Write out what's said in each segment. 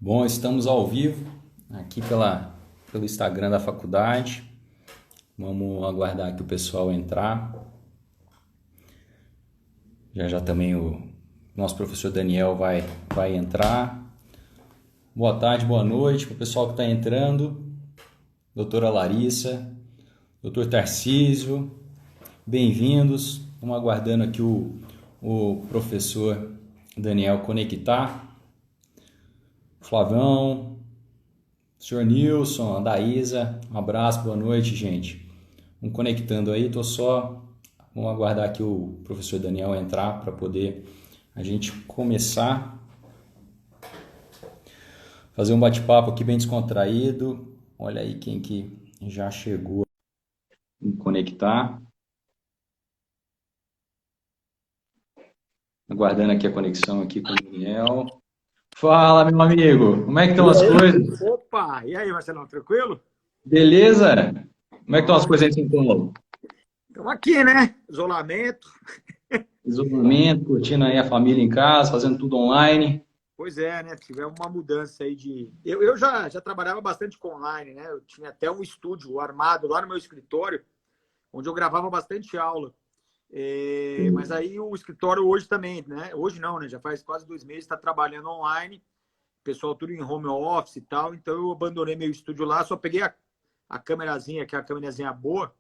Bom, estamos ao vivo aqui pelo Instagram da faculdade. Vamos aguardar que o pessoal entrar. Já já também o nosso professor Daniel vai entrar. Boa tarde, boa noite para o pessoal que está entrando. Doutora Larissa, doutor Tarcísio, bem-vindos. Vamos aguardando aqui o professor Daniel conectar. Flavão, senhor Nilson, a Daísa, um abraço, boa noite, gente. Vamos conectando aí, vamos aguardar aqui o professor Daniel entrar para poder a gente começar a fazer um bate-papo aqui bem descontraído. Olha aí quem que já chegou a conectar. Aguardando aqui a conexão aqui com o Daniel. Fala, meu amigo, como é que estão as coisas? Opa! E aí, Marcelão, tranquilo? Beleza? Como é que estão as coisas aí em São Paulo? Estamos aqui, né? Isolamento. Isolamento, curtindo aí a família em casa, fazendo tudo online. Pois é, né? Tivemos uma mudança aí de. Eu já trabalhava bastante com online, né? Eu tinha até um estúdio armado lá no meu escritório, onde eu gravava bastante aula. Mas aí o escritório hoje também, né? Hoje não, né? Já faz quase 2 meses, está trabalhando online, pessoal tudo em home office e tal. Então eu abandonei meu estúdio lá, só peguei a câmerazinha, que é a câmerazinha boa.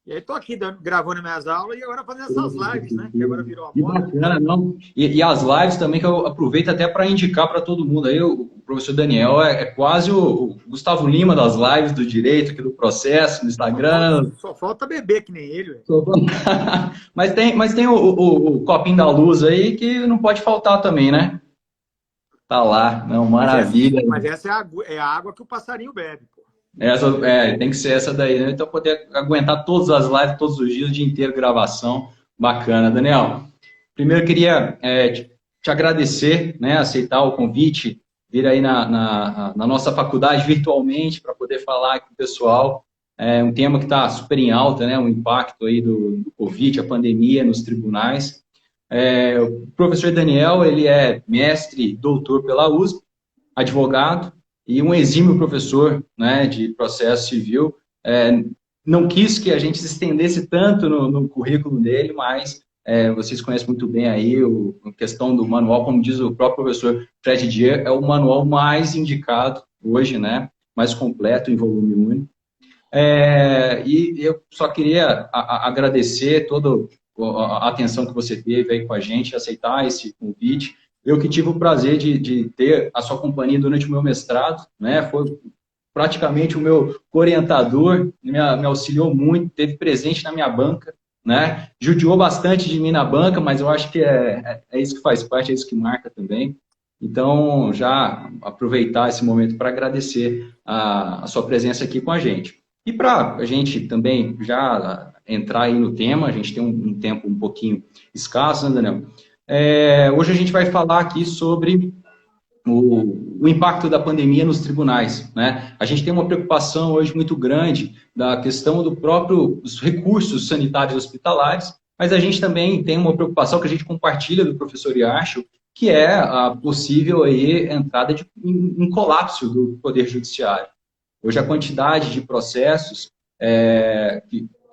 E aí tô aqui gravando minhas aulas e agora fazendo essas lives, né? Que agora virou a Que moda. bacana, não? E as lives também que eu aproveito até para indicar para todo mundo. Aí o professor Daniel é quase o Gustavo Lima das lives do direito, aqui do processo, no Instagram. Só falta beber que nem ele, velho. Mas tem o copinho da luz aí que não pode faltar também, né? Tá lá, não, maravilha. Mas essa é a água que o passarinho bebe, pô. Tem que ser essa daí, né? Então, poder aguentar todas as lives, todos os dias, o dia inteiro, gravação. Bacana. Daniel, primeiro queria te agradecer, né? Aceitar o convite, vir aí na nossa faculdade virtualmente para poder falar com o pessoal. É um tema que está super em alta, né? O impacto aí do Covid, a pandemia nos tribunais. O professor Daniel, ele é mestre, doutor pela USP, advogado e um exímio professor, né, de processo civil. Não quis que a gente se estendesse tanto no currículo dele, mas vocês conhecem muito bem aí a questão do manual, como diz o próprio professor Fred Dier, é o manual mais indicado hoje, né, mais completo, em volume único. E eu só queria agradecer toda a atenção que você teve aí com a gente, aceitar esse convite. Eu que tive o prazer de ter a sua companhia durante o meu mestrado, né? Foi praticamente o meu orientador, me auxiliou muito, esteve presente na minha banca, né? Judiou bastante de mim na banca, mas eu acho que é isso que faz parte, é isso que marca também. Então, já aproveitar esse momento para agradecer a sua presença aqui com a gente. E para a gente também já entrar aí no tema, a gente tem um tempo um pouquinho escasso, né, Daniel? Hoje a gente vai falar aqui sobre o impacto da pandemia nos tribunais, né? A gente tem uma preocupação hoje muito grande da questão dos recursos sanitários hospitalares, mas a gente também tem uma preocupação que a gente compartilha do professor Yacho, que é a possível aí entrada em colapso do Poder Judiciário. Hoje a quantidade de processos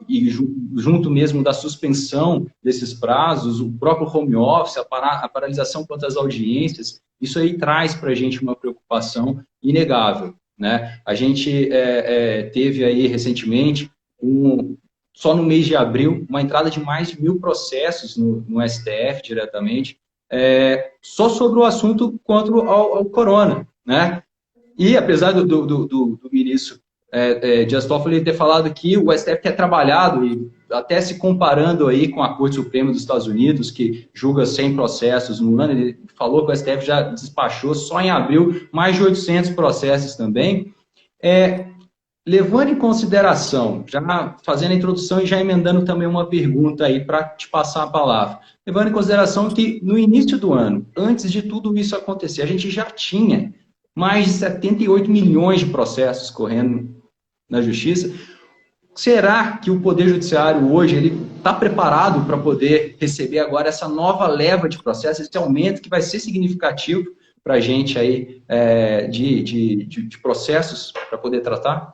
e junto mesmo da suspensão desses prazos, o próprio home office, a paralisação quanto às audiências, isso aí traz para a gente uma preocupação inegável, né? A gente teve aí recentemente, só no mês de abril, uma entrada de mais de 1.000 processos no STF diretamente, só sobre o assunto quanto ao corona, né? E apesar do ministro Dias Toffoli ter falado que o STF tem trabalhado, e até se comparando aí com a Corte Suprema dos Estados Unidos, que julga 100 processos no ano, ele falou que o STF já despachou só em abril mais de 800 processos também. Levando em consideração, já fazendo a introdução e já emendando também uma pergunta aí para te passar a palavra, levando em consideração que no início do ano, antes de tudo isso acontecer, a gente já tinha mais de 78 milhões de processos correndo na Justiça. Será que o Poder Judiciário hoje ele está preparado para poder receber agora essa nova leva de processos, esse aumento que vai ser significativo para a gente aí de processos para poder tratar?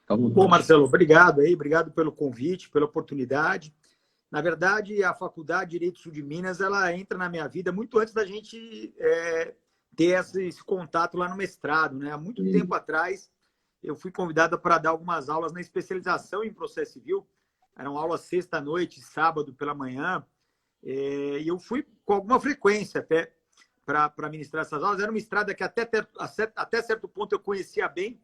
Bom, Marcelo, obrigado aí, obrigado pelo convite, pela oportunidade. Na verdade, a Faculdade de Direito Sul de Minas, ela entra na minha vida muito antes da gente ter esse contato lá no mestrado, né? Há muito tempo atrás, eu fui convidado para dar algumas aulas na especialização em processo civil. Eram aulas sexta-noite, sábado pela manhã, e eu fui com alguma frequência até para ministrar essas aulas. Era uma estrada que até certo ponto eu conhecia bem,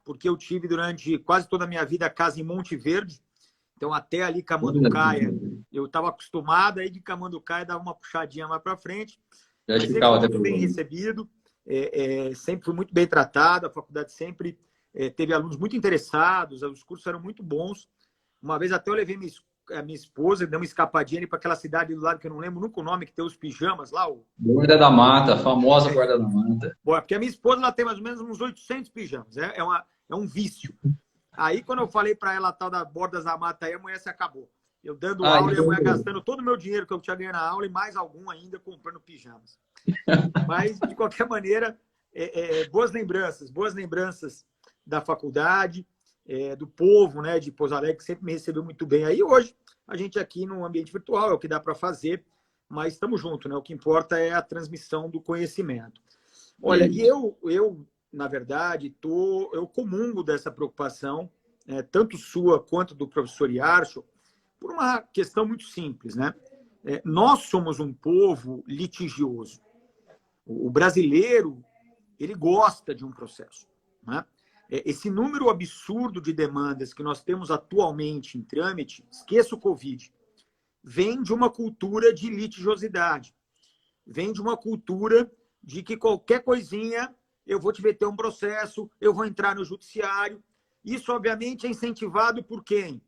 porque eu tive durante quase toda a minha vida casa em Monte Verde. Então, até ali Camanducaia, eu estava acostumado, aí de Camanducaia dava uma puxadinha mais para frente. Mas sempre fui muito bem recebido, sempre fui muito bem tratado, a faculdade sempre teve alunos muito interessados, os cursos eram muito bons. Uma vez até eu levei a minha esposa, deu uma escapadinha ali para aquela cidade do lado, que eu não lembro nunca o nome, que tem os pijamas lá. Guarda da Mata, a famosa Guarda da Mata. Bom, porque a minha esposa ela tem mais ou menos uns 800 pijamas, é um vício. Aí, quando eu falei para ela tal da Bordas da Mata, aí a mulher se acabou. Eu dando aula e a mulher gastando todo o meu dinheiro que eu tinha ganho na aula e mais algum ainda comprando pijamas. Mas, de qualquer maneira, boas lembranças da faculdade, do povo, né, de Pouso Alegre, que sempre me recebeu muito bem. Aí, hoje, a gente aqui no ambiente virtual, é o que dá para fazer, mas estamos juntos, né? O que importa é a transmissão do conhecimento. Olha, e eu na verdade, eu comungo dessa preocupação, tanto sua quanto do professor Yarcho, por uma questão muito simples, né? Nós somos um povo litigioso. O brasileiro, ele gosta de um processo, né? Esse número absurdo de demandas que nós temos atualmente em trâmite, esqueça o Covid, vem de uma cultura de litigiosidade, vem de uma cultura de que qualquer coisinha eu vou te meter um processo, eu vou entrar no judiciário. Isso, obviamente, é incentivado por quem?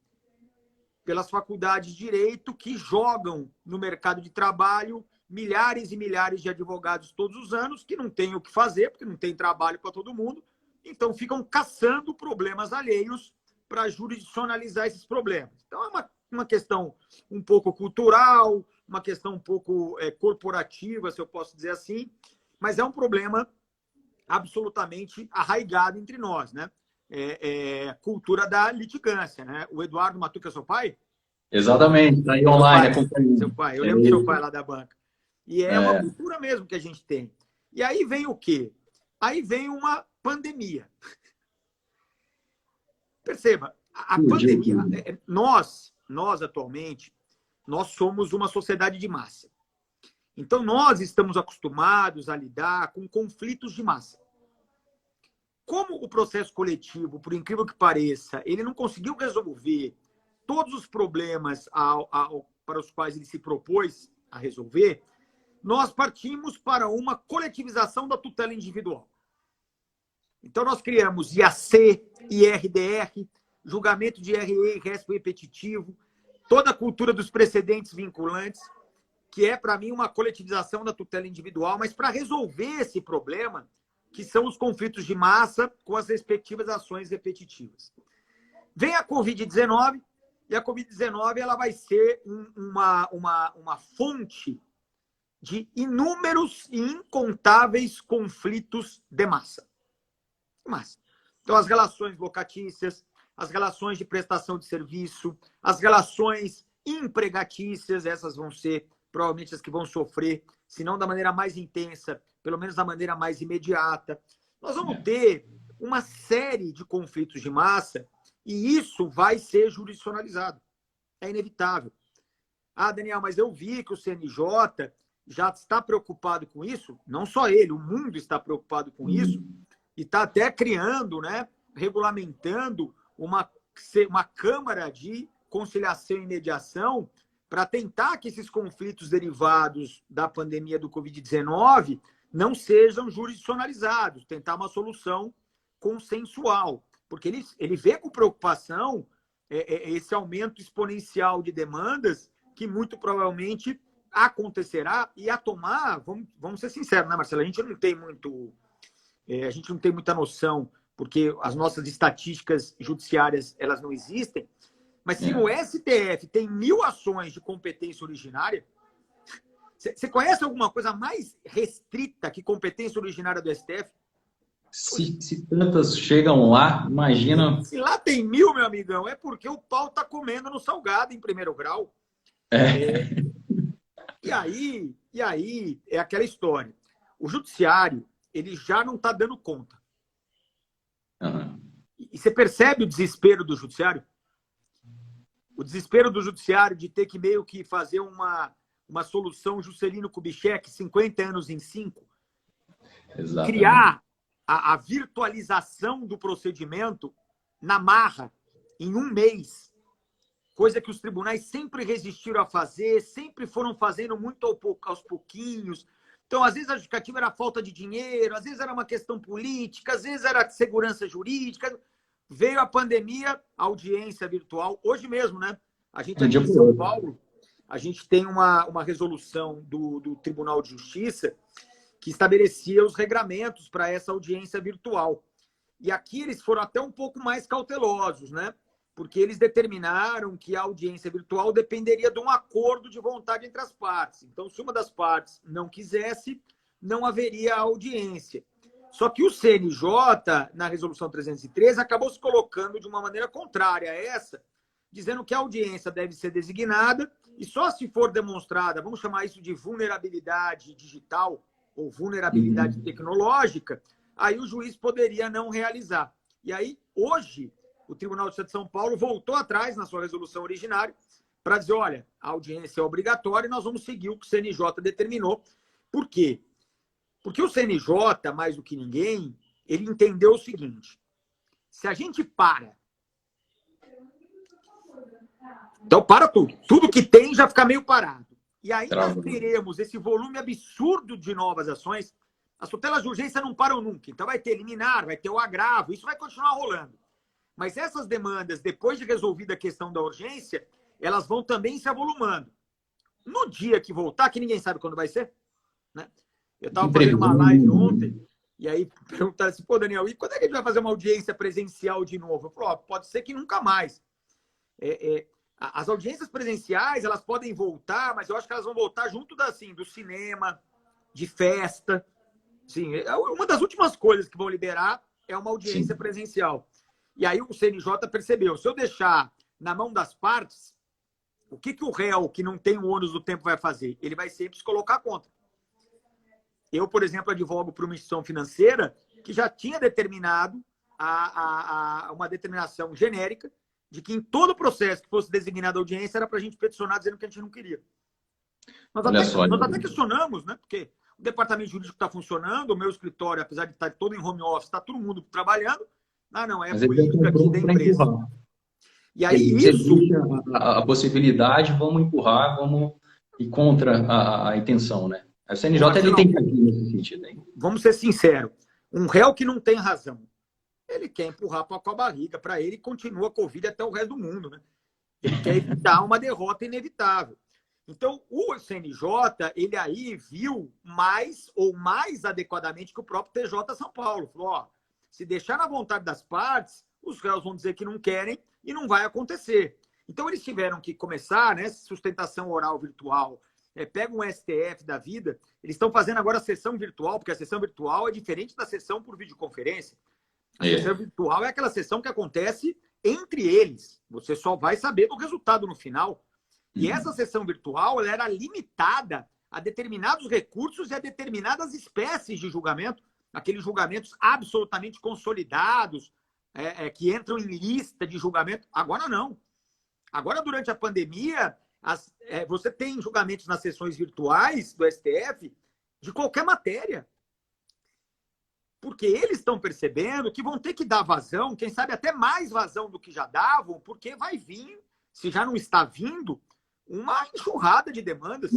Pelas faculdades de direito que jogam no mercado de trabalho milhares e milhares de advogados todos os anos que não têm o que fazer, porque não tem trabalho para todo mundo, então ficam caçando problemas alheios para jurisdicionalizar esses problemas. Então, é uma questão um pouco cultural, uma questão um pouco corporativa, se eu posso dizer assim, mas é um problema absolutamente arraigado entre nós, né? Cultura da litigância, né? O Eduardo Matuca é seu pai? Exatamente, está aí online acompanhando. Seu pai, eu lembro do seu pai lá da banca. E é uma cultura mesmo que a gente tem. E aí vem o quê? Aí vem uma pandemia. Perceba, a pandemia, nós atualmente, nós somos uma sociedade de massa. Então, nós estamos acostumados a lidar com conflitos de massa. Como o processo coletivo, por incrível que pareça, ele não conseguiu resolver todos os problemas para os quais ele se propôs a resolver, nós partimos para uma coletivização da tutela individual. Então, nós criamos IAC, IRDR, julgamento de RE e récibo repetitivo, toda a cultura dos precedentes vinculantes, que é, para mim, uma coletivização da tutela individual, mas para resolver esse problema, que são os conflitos de massa com as respectivas ações repetitivas. Vem a Covid-19, e a Covid-19 ela vai ser uma fonte de inúmeros e incontáveis conflitos de massa. Então, as relações locatícias, as relações de prestação de serviço, as relações empregatícias, essas vão ser provavelmente as que vão sofrer, se não da maneira mais intensa, pelo menos da maneira mais imediata. Nós vamos ter uma série de conflitos de massa e isso vai ser jurisdicionalizado. É inevitável. Ah, Daniel, mas eu vi que o CNJ já está preocupado com isso. Não só ele, o mundo está preocupado com isso e está até criando, né, regulamentando uma Câmara de Conciliação e Mediação para tentar que esses conflitos derivados da pandemia do Covid-19 não sejam jurisdicionalizados, tentar uma solução consensual, porque ele vê com preocupação esse aumento exponencial de demandas que muito provavelmente acontecerá e a tomar, vamos ser sinceros, né, Marcelo? A gente não tem muita noção, porque as nossas estatísticas judiciárias elas não existem. Mas se no STF tem 1000 ações de competência originária, você conhece alguma coisa mais restrita 50, que competência originária do STF. Se tantas chegam lá, imagina. Se lá tem 1.000, meu amigão, é porque o pau tá comendo no salgado em primeiro grau. E aí é aquela história. O judiciário, ele já não está dando conta. Uhum. E você percebe o desespero do judiciário? O desespero do judiciário de ter que meio que fazer uma solução Juscelino Kubitschek, 50 anos em 5. Exatamente. Criar a virtualização do procedimento na marra, em 1 mês. Coisa que os tribunais sempre resistiram a fazer, sempre foram fazendo muito aos pouquinhos. Então, às vezes, a justificativa era falta de dinheiro, às vezes era uma questão política, às vezes era segurança jurídica. Veio a pandemia, audiência virtual. Hoje mesmo, né? A gente aqui em São Paulo, a gente tem uma resolução do Tribunal de Justiça que estabelecia os regramentos para essa audiência virtual. E aqui eles foram até um pouco mais cautelosos, né? Porque eles determinaram que a audiência virtual dependeria de um acordo de vontade entre as partes. Então, se uma das partes não quisesse, não haveria audiência. Só que o CNJ, na resolução 313, acabou se colocando de uma maneira contrária a essa, dizendo que a audiência deve ser designada e só se for demonstrada, vamos chamar isso de vulnerabilidade digital ou vulnerabilidade tecnológica, aí o juiz poderia não realizar. E aí, hoje, o Tribunal de Justiça de São Paulo voltou atrás na sua resolução originária para dizer, olha, a audiência é obrigatória e nós vamos seguir o que o CNJ determinou. Por quê? Porque o CNJ, mais do que ninguém, ele entendeu o seguinte, se a gente para, então para tudo, tudo que tem já fica meio parado. E aí nós teremos esse volume absurdo de novas ações, as tutelas de urgência não param nunca, então vai ter liminar, vai ter o agravo, isso vai continuar rolando. Mas essas demandas, depois de resolvida a questão da urgência, elas vão também se avolumando. No dia que voltar, que ninguém sabe quando vai ser, né? Eu estava fazendo uma live ontem, e aí perguntaram assim, pô, Daniel, e quando é que a gente vai fazer uma audiência presencial de novo? Eu falei, ó, pode ser que nunca mais. As audiências presenciais, elas podem voltar, mas eu acho que elas vão voltar junto do cinema, de festa. Sim, uma das últimas coisas que vão liberar é uma audiência presencial. E aí o CNJ percebeu, se eu deixar na mão das partes, o que o réu, que não tem o ônus do tempo, vai fazer? Ele vai sempre se colocar contra. Eu, por exemplo, advogo para uma instituição financeira que já tinha determinado uma determinação genérica de que em todo processo que fosse designada audiência era para a gente peticionar dizendo que a gente não queria. Nós até questionamos, né? Porque o departamento jurídico está funcionando, o meu escritório, apesar de estar todo em home office, está todo mundo trabalhando. Não, é a política aqui da empresa. E aí isso... A possibilidade, vamos empurrar, vamos ir contra a intenção, né? A CNJ ele tem que agir nesse sentido. Hein? Vamos ser sinceros. Um réu que não tem razão, ele quer empurrar com a barriga para ele e continua a Covid até o resto do mundo, né? Ele quer evitar uma derrota inevitável. Então, o CNJ, ele aí viu mais adequadamente que o próprio TJ São Paulo. Falou, ó, se deixar na vontade das partes, os réus vão dizer que não querem e não vai acontecer. Então, eles tiveram que começar, né, sustentação oral virtual, pega um STF da vida, eles estão fazendo agora a sessão virtual, porque a sessão virtual é diferente da sessão por videoconferência. A sessão virtual é aquela sessão que acontece entre eles. Você só vai saber do resultado no final. E essa sessão virtual ela era limitada a determinados recursos e a determinadas espécies de julgamento, aqueles julgamentos absolutamente consolidados, que entram em lista de julgamento. Agora não. Agora, durante a pandemia, você tem julgamentos nas sessões virtuais do STF de qualquer matéria. Porque eles estão percebendo que vão ter que dar vazão, quem sabe até mais vazão do que já davam, porque vai vir, se já não está vindo, uma enxurrada de demandas.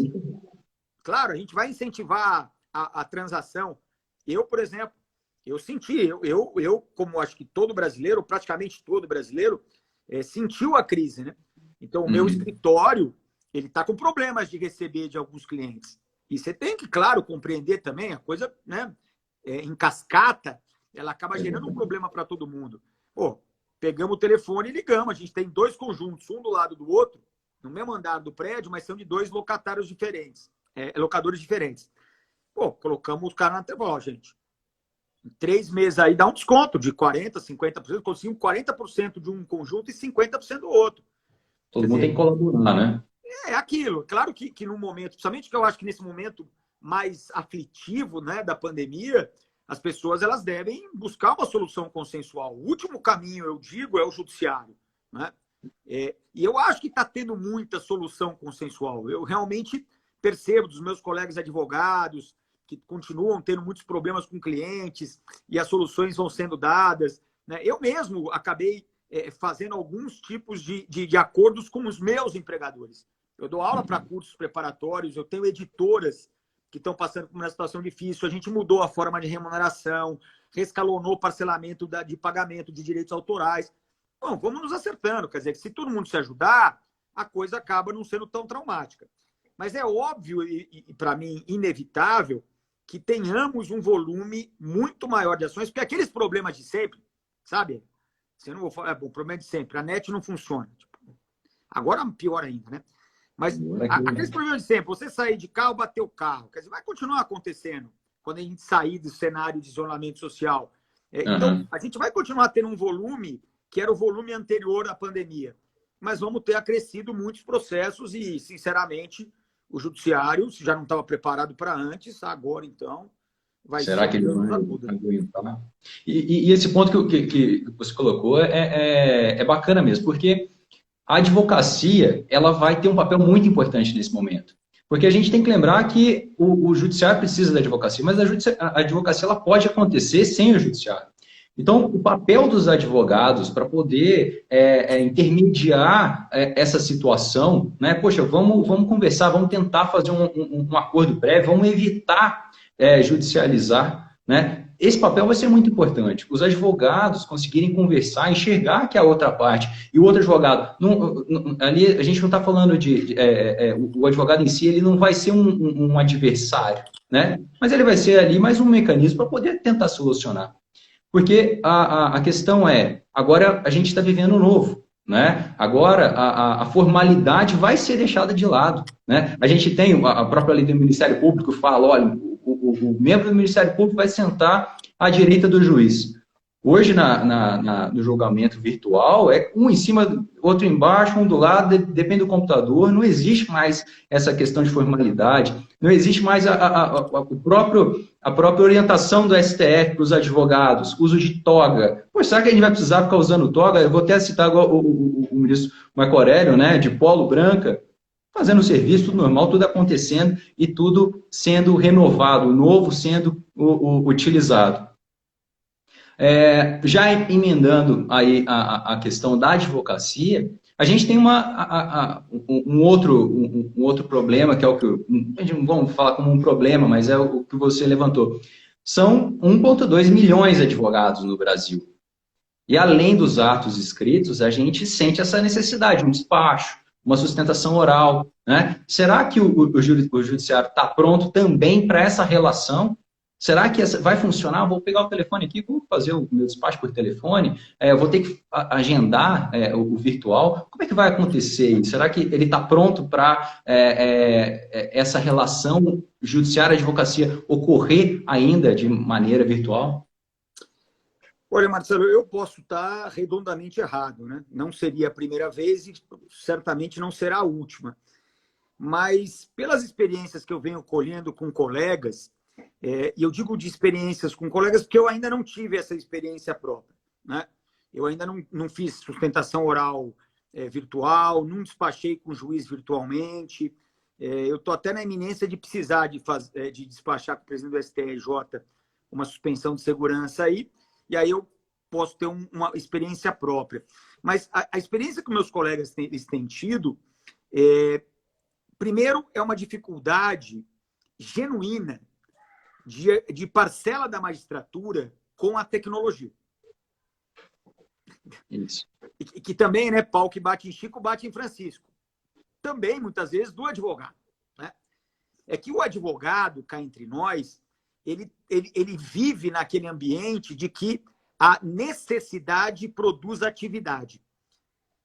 Claro, a gente vai incentivar a transação. Eu, por exemplo, eu senti, eu como acho que todo brasileiro, praticamente todo brasileiro, sentiu a crise, né? Então, o meu escritório, ele está com problemas de receber de alguns clientes. E você tem que, claro, compreender também a coisa, né? Em cascata, ela acaba gerando um problema para todo mundo. Pô, pegamos o telefone e ligamos. A gente tem 2 conjuntos, um do lado do outro, no mesmo andar do prédio, mas são de 2 locatários diferentes, locadores diferentes. Pô, colocamos o cara na tela, gente. Em 3 meses aí dá um desconto de 40%, 50%, conseguimos 40% de um conjunto e 50% do outro. Todo mundo tem que colaborar, né? É aquilo. Claro que no momento, principalmente que eu acho que nesse momento mais aflitivo, né, da pandemia, as pessoas elas devem buscar uma solução consensual. O último caminho, eu digo, é o judiciário, né? E eu acho que está tendo muita solução consensual. Eu realmente percebo dos meus colegas advogados que continuam tendo muitos problemas com clientes e as soluções vão sendo dadas, né? Eu mesmo acabei fazendo alguns tipos de acordos com os meus empregadores. Eu dou aula para cursos preparatórios, eu tenho editoras que estão passando por uma situação difícil, a gente mudou a forma de remuneração, rescalonou o parcelamento de pagamento de direitos autorais. Bom, vamos nos acertando, quer dizer, que se todo mundo se ajudar, a coisa acaba não sendo tão traumática. Mas é óbvio e para mim, inevitável, que tenhamos um volume muito maior de ações, porque aqueles problemas de sempre, sabe? Você não vou falar, o problema de sempre, a net não funciona. Tipo, agora pior ainda, né? Mas aqueles problemas de sempre, você sair de carro, bater o carro, quer dizer, vai continuar acontecendo quando a gente sair do cenário de isolamento social. Então, a gente vai continuar tendo um volume que era o volume anterior à pandemia. Mas vamos ter acrescido muitos processos e, sinceramente, o judiciário, se já não estava preparado para antes, agora, então, vai Será ser que ele vai ajuda. aguentar? E esse ponto que você colocou é bacana mesmo, porque a advocacia ela vai ter um papel muito importante nesse momento. Porque a gente tem que lembrar que o judiciário precisa da advocacia, mas a advocacia ela pode acontecer sem o judiciário. Então, o papel dos advogados para poder intermediar essa situação, né? Poxa, vamos conversar, vamos tentar fazer um acordo prévio, vamos evitar judicializar, né? Esse papel vai ser muito importante. Os advogados conseguirem conversar, enxergar que a outra parte e o outro advogado, ali a gente não está falando o advogado em si, ele não vai ser um adversário, né? Mas ele vai ser ali mais um mecanismo para poder tentar solucionar. Porque a questão agora a gente está vivendo novo, né? Agora a formalidade vai ser deixada de lado, né? A gente tem a própria lei do Ministério Público fala, olha, o membro do Ministério Público vai sentar à direita do juiz. Hoje, no julgamento virtual, é um em cima, outro embaixo, um do lado, depende do computador, não existe mais essa questão de formalidade, não existe mais a própria orientação do STF para os advogados, uso de toga. Pô, será que a gente vai precisar ficar usando toga? Eu vou até citar o ministro Marco Aurélio, né, de polo branca, fazendo o serviço, tudo normal, tudo acontecendo e tudo sendo renovado, o novo sendo utilizado. Já emendando aí a questão da advocacia, a gente tem um outro problema, que é o que, não vamos falar como um problema, mas é o que você levantou. São 1,2 milhões de advogados no Brasil. E além dos atos escritos, a gente sente essa necessidade, um despacho, uma sustentação oral, né? Será que o judiciário está pronto também para essa relação? Será que vai funcionar? Vou pegar o telefone aqui, vou fazer o meu despacho por telefone, vou ter que agendar o virtual. Como é que vai acontecer isso? Será que ele está pronto para essa relação judiciário-advocacia ocorrer ainda de maneira virtual? Olha, Marcelo, eu posso estar redondamente errado, né? Não seria a primeira vez e certamente não será a última. Mas pelas experiências que eu venho colhendo com colegas, e eu digo de experiências com colegas porque eu ainda não tive essa experiência própria, né? Eu ainda não fiz sustentação oral virtual, não despachei com o juiz virtualmente. Eu estou até na iminência de precisar de despachar com o presidente do STJ uma suspensão de segurança aí, e aí eu posso ter uma experiência própria. Mas a experiência que meus colegas têm tido, primeiro, é uma dificuldade genuína de parcela da magistratura com a tecnologia. Isso. E que também, né, pau que bate em Chico, bate em Francisco. Também, muitas vezes, do advogado, né? É que o advogado, cá entre nós, ele vive naquele ambiente de que a necessidade produz atividade.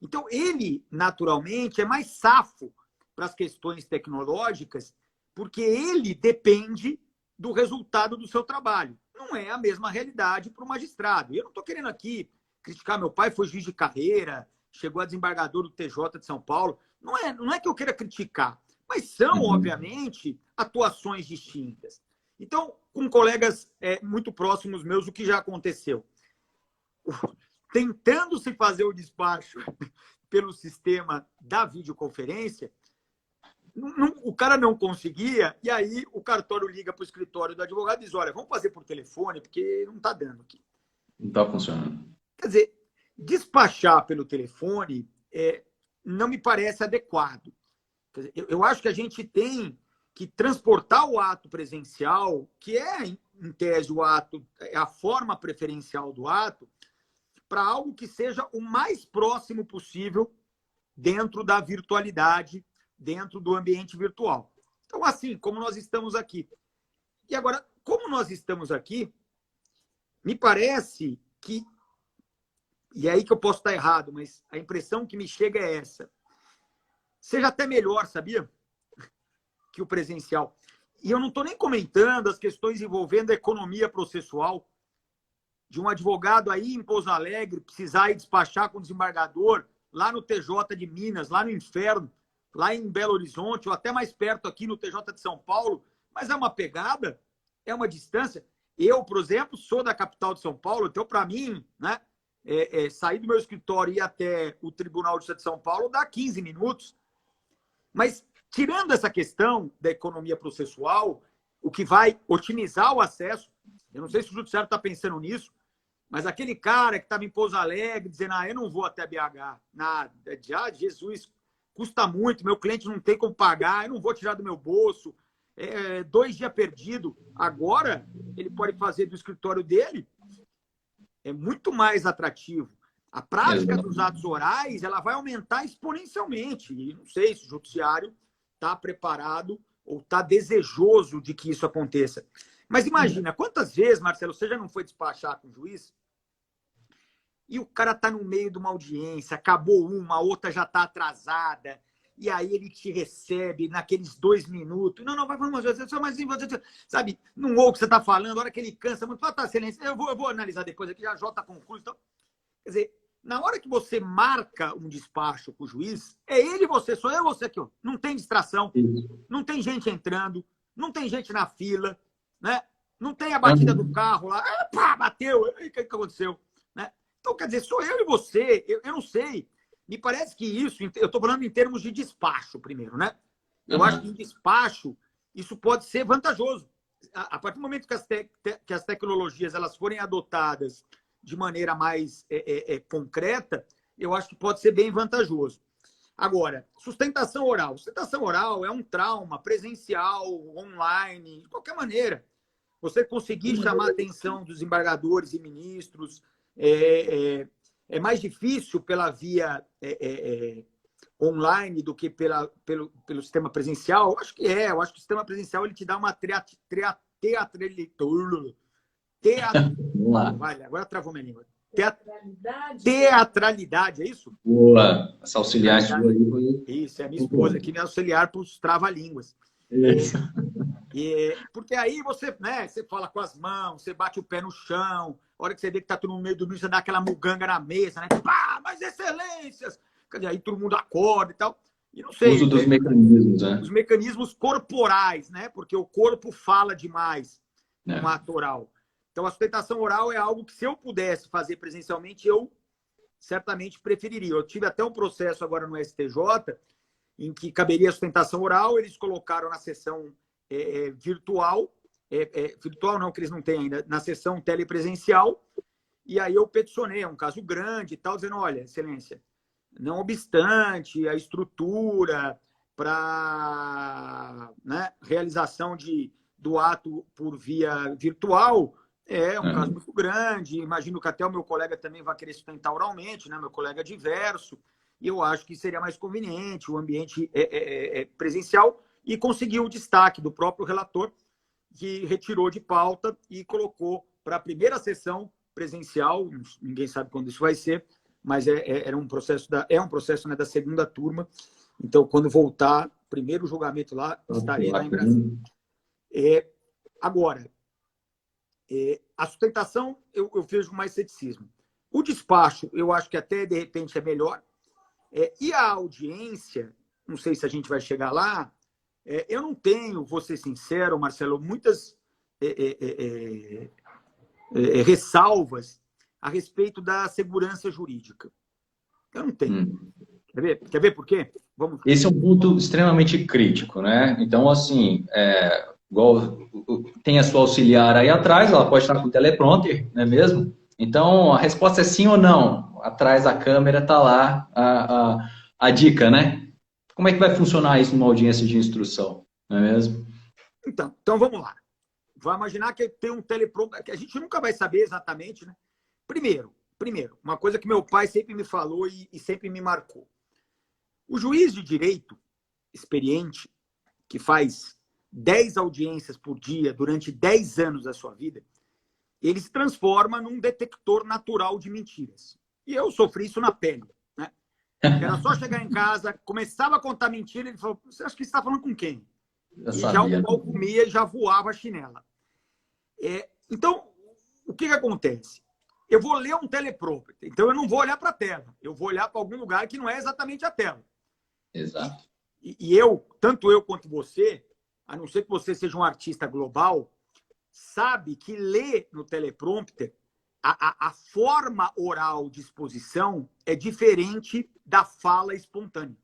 Então, ele, naturalmente, é mais safo para as questões tecnológicas, porque ele depende do resultado do seu trabalho. Não é a mesma realidade para o magistrado. E eu não estou querendo aqui criticar meu pai, foi juiz de carreira, chegou a desembargador do TJ de São Paulo. Não é que eu queira criticar, mas são, obviamente, atuações distintas. Então, com colegas muito próximos meus, o que já aconteceu? Tentando se fazer o despacho pelo sistema da videoconferência, o cara não conseguia, e aí o cartório liga para o escritório do advogado e diz, olha, vamos fazer por telefone, porque não está dando aqui. Não está funcionando. Quer dizer, despachar pelo telefone não me parece adequado. Quer dizer, eu acho que a gente tem que transportar o ato presencial, que é, em tese, o ato, a forma preferencial do ato, para algo que seja o mais próximo possível dentro da virtualidade, dentro do ambiente virtual. Então, assim, como nós estamos aqui. E agora, como nós estamos aqui, me parece que, e é aí que eu posso estar errado, mas a impressão que me chega é essa, seja até melhor, sabia? Que o presencial. E eu não estou nem comentando as questões envolvendo a economia processual de um advogado aí em Pouso Alegre precisar ir despachar com o desembargador lá no TJ de Minas, lá no Inferno, lá em Belo Horizonte, ou até mais perto aqui no TJ de São Paulo, mas é uma pegada, é uma distância. Eu, por exemplo, sou da capital de São Paulo, então, para mim, né, sair do meu escritório e ir até o Tribunal de Justiça de São Paulo dá 15 minutos. Mas, tirando essa questão da economia processual, o que vai otimizar o acesso, eu não sei se o judiciário está pensando nisso, mas aquele cara que estava em Pouso Alegre dizendo, eu não vou até BH, nada, Jesus, custa muito, meu cliente não tem como pagar, eu não vou tirar do meu bolso, 2 dias perdido. Agora, ele pode fazer do escritório dele, é muito mais atrativo. A prática dos atos orais, ela vai aumentar exponencialmente. E não sei se o judiciário está preparado ou está desejoso de que isso aconteça. Mas imagina, quantas vezes, Marcelo, você já não foi despachar com o juiz e o cara está no meio de uma audiência, acabou uma, a outra já está atrasada, e aí ele te recebe naqueles 2 minutos. Não, vamos, sabe, não ouve o que você está falando, a hora que ele cansa muito, fala, tá, excelência, eu vou analisar depois aqui, já está concluído. Então, quer dizer, na hora que você marca um despacho com o juiz, é ele e você, sou eu e você aqui, ó. Não tem distração, não tem gente entrando, não tem gente na fila, né? Não tem a batida do carro lá, pá, bateu, o que aconteceu? Né? Então, quer dizer, sou eu e você, eu não sei. Me parece que isso, eu estou falando em termos de despacho primeiro, né? Eu acho que em despacho isso pode ser vantajoso. A partir do momento que as tecnologias elas forem adotadas de maneira mais concreta, eu acho que pode ser bem vantajoso. Agora, sustentação oral. Sustentação oral é um trauma presencial, online, de qualquer maneira. Você conseguir chamar a atenção dos embargadores e ministros é mais difícil pela via online do que pelo sistema presencial. Eu acho que eu acho que o sistema presencial ele te dá uma Vale, agora travou minha língua. Teatralidade, é isso? Boa, essa auxiliar chegou aí. Isso, é a minha esposa aqui, me auxiliar para os trava-línguas. Porque aí você, né, você fala com as mãos, você bate o pé no chão, a hora que você vê que está tudo no meio do meio, você dá aquela muganga na mesa, né? Pá, mas excelências! Aí todo mundo acorda e tal. E não sei. Uso dos mecanismos, né? Os mecanismos corporais, né? Porque o corpo fala demais no ato oral. Então, a sustentação oral é algo que, se eu pudesse fazer presencialmente, eu certamente preferiria. Eu tive até um processo agora no STJ, em que caberia a sustentação oral, eles colocaram na sessão virtual, virtual não, que eles não têm ainda, na sessão telepresencial, e aí eu peticionei, é um caso grande e tal, dizendo, olha, excelência, não obstante a estrutura para realização do ato por via virtual, é um caso muito grande, imagino que até o meu colega também vai querer sustentar oralmente, né? Meu colega diverso, e eu acho que seria mais conveniente o ambiente presencial, e conseguiu o destaque do próprio relator, que retirou de pauta e colocou para a primeira sessão presencial, ninguém sabe quando isso vai ser, mas era um processo da segunda turma, então quando voltar, primeiro julgamento lá, estarei lá em Brasília. Agora, a sustentação eu vejo mais ceticismo. O despacho, eu acho que até, de repente, é melhor. E a audiência, não sei se a gente vai chegar lá, eu não tenho, vou ser sincero, Marcelo, muitas ressalvas a respeito da segurança jurídica. Eu não tenho. Quer ver por quê? Vamos. Esse é um ponto extremamente crítico, né? Então, assim, igual tem a sua auxiliar aí atrás, ela pode estar com o teleprompter, não é mesmo? Então, a resposta é sim ou não. Atrás da câmera está lá a dica, né? Como é que vai funcionar isso numa audiência de instrução, não é mesmo? Então vamos lá. Vai imaginar que tem um teleprompter, que a gente nunca vai saber exatamente, né? Primeiro, uma coisa que meu pai sempre me falou e sempre me marcou. O juiz de direito experiente, que faz 10 audiências por dia durante 10 anos da sua vida, ele se transforma num detector natural de mentiras. E eu sofri isso na pele, né? Era só chegar em casa, começava a contar mentira, ele falou, você acha que você está falando com quem? E já o pau comia e já voava a chinela. Então, o que acontece? Eu vou ler um teleprompter, então eu não vou olhar para a tela, eu vou olhar para algum lugar que não é exatamente a tela. Exato. E tanto eu quanto você, a não ser que você seja um artista global, sabe que ler no teleprompter, a forma oral de exposição é diferente da fala espontânea.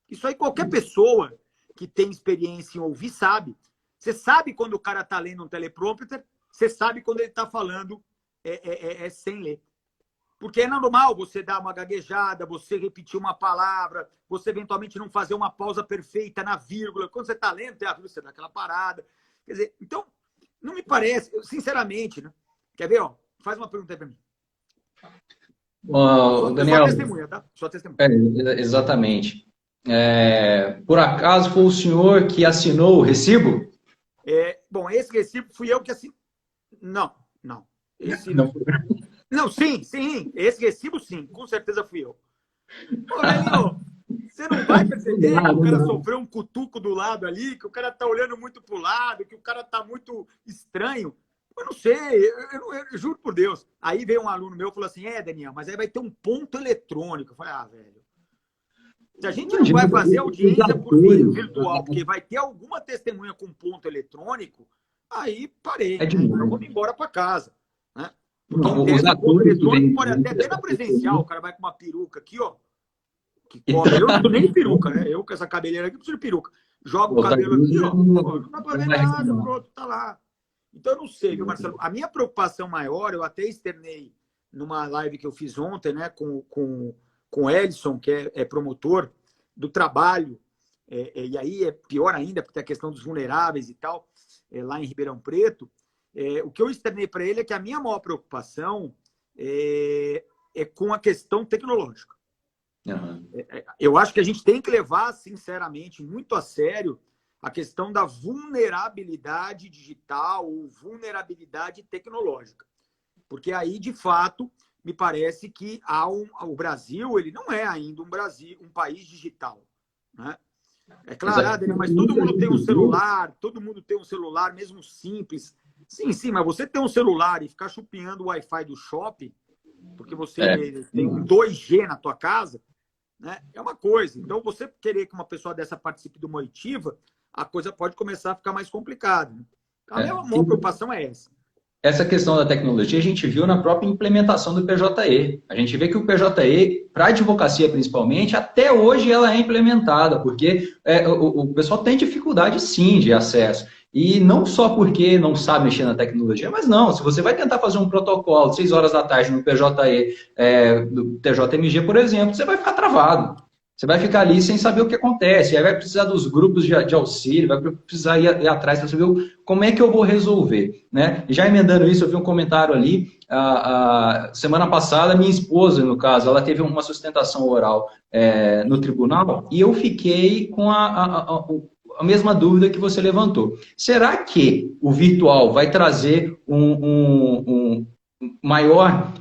Isso aí qualquer pessoa que tem experiência em ouvir sabe. Você sabe quando o cara está lendo um teleprompter, você sabe quando ele está falando sem ler. Porque é normal você dar uma gaguejada, você repetir uma palavra, você eventualmente não fazer uma pausa perfeita na vírgula. Quando você está lendo, tem a vírgula, você dá aquela parada. Quer dizer, então, não me parece, sinceramente, né? Quer ver, ó? Faz uma pergunta aí para mim. Daniel, só testemunha, tá? Só testemunha. Exatamente. Por acaso foi o senhor que assinou o recibo? Bom, esse recibo fui eu que assinei. Não. Não, sim. Esse recibo, sim. Com certeza fui eu. Ô, velho, você não vai perceber que o cara sofreu um cutuco do lado ali, que o cara tá olhando muito pro lado, que o cara tá muito estranho. Eu não sei, eu juro por Deus. Aí veio um aluno meu e falou assim, Daniel, mas aí vai ter um ponto eletrônico. Eu falei, velho, se a gente não vai fazer audiência por via virtual, porque vai ter alguma testemunha com ponto eletrônico, aí parei, né? Então vamos embora para casa. Né? Porque em tese, o ponto eletrônico pode até na presencial, o cara vai com uma peruca aqui, ó, que cobre. Eu não tô nem de peruca, né? Eu com essa cabeleira aqui preciso de peruca. Joga o cabelo aqui, ó, não dá para ver nada, pronto, tá lá. Então, eu não sei, viu, Marcelo? A minha preocupação maior, eu até externei numa live que eu fiz ontem, né, com o Edson, que é promotor do trabalho, e aí é pior ainda, porque tem a questão dos vulneráveis e tal, lá em Ribeirão Preto. O que eu externei para ele é que a minha maior preocupação é com a questão tecnológica. Uhum. Eu acho que a gente tem que levar, sinceramente, muito a sério a questão da vulnerabilidade digital ou vulnerabilidade tecnológica. Porque aí, de fato, me parece que o Brasil ele não é ainda um país digital. Né? É claro, mas todo mundo tem um celular, mesmo simples. Sim, mas você ter um celular e ficar chupinhando o Wi-Fi do shopping, porque você tem um 2G na tua casa, né? É uma coisa. Então, você querer que uma pessoa dessa participe de uma oitiva, a coisa pode começar a ficar mais complicada. A minha maior preocupação é essa. Essa questão da tecnologia a gente viu na própria implementação do PJE. A gente vê que o PJE, para a advocacia principalmente, até hoje ela é implementada, porque o pessoal tem dificuldade sim de acesso. E não só porque não sabe mexer na tecnologia, mas não, se você vai tentar fazer um protocolo 6 horas da tarde no PJE, do TJMG, por exemplo, você vai ficar travado. Você vai ficar ali sem saber o que acontece, aí vai precisar dos grupos de auxílio, vai precisar ir atrás para saber como é que eu vou resolver. Né? E já emendando isso, eu vi um comentário ali, semana passada, minha esposa, no caso, ela teve uma sustentação oral no tribunal, e eu fiquei com a mesma dúvida que você levantou. Será que o virtual vai trazer maior